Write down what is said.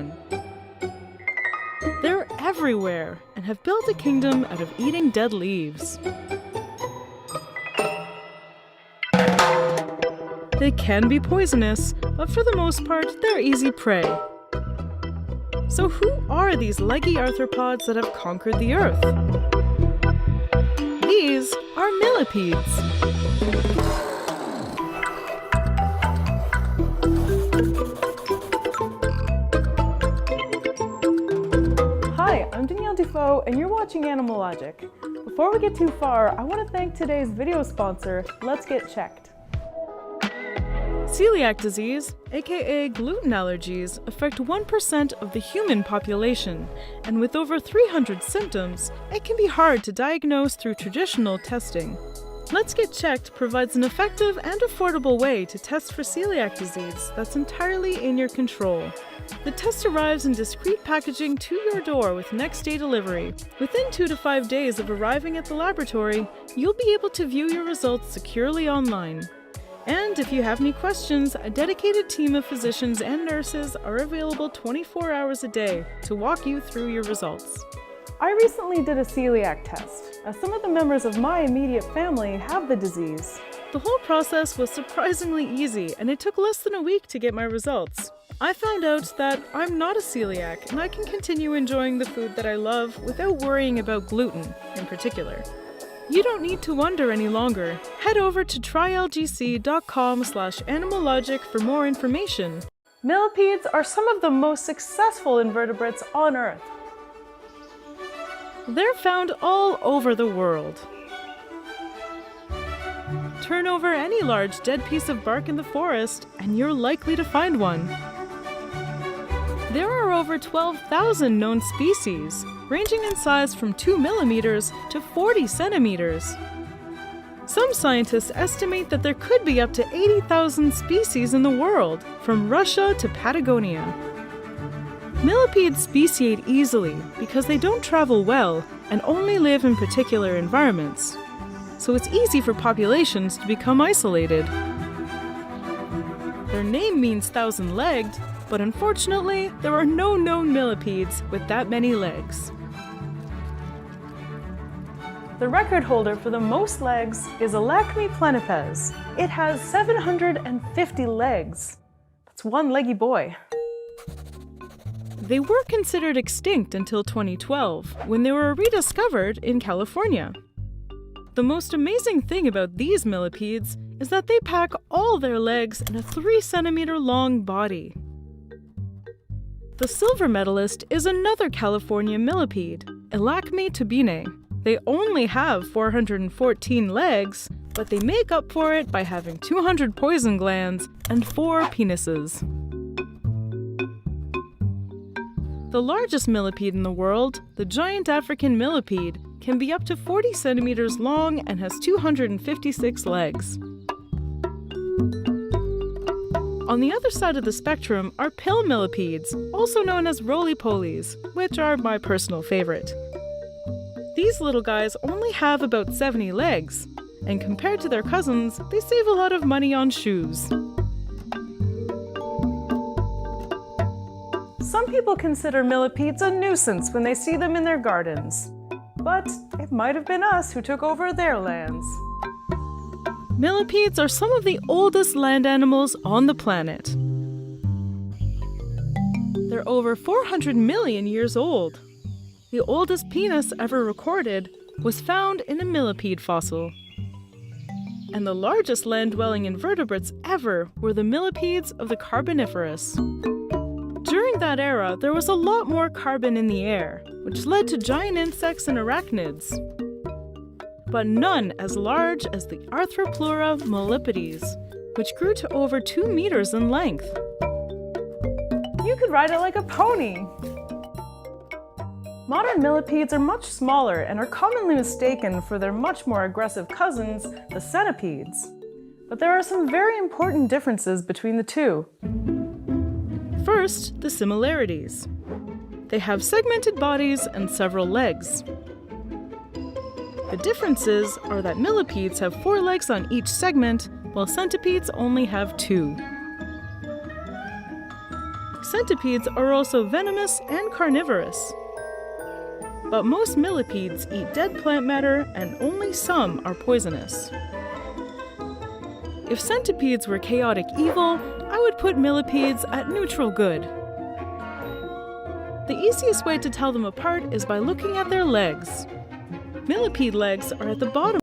one. They're everywhere and have built a kingdom out of eating dead leaves. They can be poisonous, but for the most part, they're easy prey. So who are these leggy arthropods that have conquered the Earth? These are millipedes. Hi, I'm Danielle Dufault, and you're watching Animal Logic. Before we get too far, I want to thank today's video sponsor, Let's Get Checked. Celiac disease, aka gluten allergies, affect 1% of the human population, and with over 300 symptoms, it can be hard to diagnose through traditional testing. Let's Get Checked provides an effective and affordable way to test for celiac disease that's entirely in your control. The test arrives in discreet packaging to your door with next-day delivery. Within 2 to 5 days of arriving at the laboratory, you'll be able to view your results securely online. And if you have any questions, a dedicated team of physicians and nurses are available 24 hours a day to walk you through your results. I recently did a celiac test, as some of the members of my immediate family have the disease. The whole process was surprisingly easy, and it took less than a week to get my results. I found out that I'm not a celiac, and I can continue enjoying the food that I love without worrying about gluten in particular. You don't need to wonder any longer. Head over to trylgc.com/animallogic for more information. Millipedes are some of the most successful invertebrates on Earth. They're found all over the world. Turn over any large dead piece of bark in the forest, and you're likely to find one. There are over 12,000 known species, ranging in size from 2 millimeters to 40 centimeters. Some scientists estimate that there could be up to 80,000 species in the world, from Russia to Patagonia. Millipedes speciate easily because they don't travel well and only live in particular environments. So it's easy for populations to become isolated. Their name means thousand-legged, but unfortunately, there are no known millipedes with that many legs. The record holder for the most legs is Alacme planipes. It has 750 legs. That's one leggy boy. They were considered extinct until 2012, when they were rediscovered in California. The most amazing thing about these millipedes is that they pack all their legs in a 3-centimeter long body. The silver medalist is another California millipede, Alacme tubinae. They only have 414 legs, but they make up for it by having 200 poison glands and 4 penises. The largest millipede in the world, the giant African millipede, can be up to 40 centimeters long and has 256 legs. On the other side of the spectrum are pill millipedes, also known as roly-polies, which are my personal favorite. These little guys only have about 70 legs, and compared to their cousins, they save a lot of money on shoes. Some people consider millipedes a nuisance when they see them in their gardens, but it might have been us who took over their lands. Millipedes are some of the oldest land animals on the planet. They're over 400 million years old. The oldest penis ever recorded was found in a millipede fossil. And the largest land-dwelling invertebrates ever were the millipedes of the Carboniferous. During that era, there was a lot more carbon in the air, which led to giant insects and arachnids, but none as large as the Arthropleura mollipedes, which grew to over 2 meters in length. You could ride it like a pony! Modern millipedes are much smaller and are commonly mistaken for their much more aggressive cousins, the centipedes. But there are some very important differences between the two. First, the similarities. They have segmented bodies and several legs. The differences are that millipedes have 4 legs on each segment, while centipedes only have 2. Centipedes are also venomous and carnivorous. But most millipedes eat dead plant matter, and only some are poisonous. If centipedes were chaotic evil, I would put millipedes at neutral good. The easiest way to tell them apart is by looking at their legs. Millipede legs are at the bottom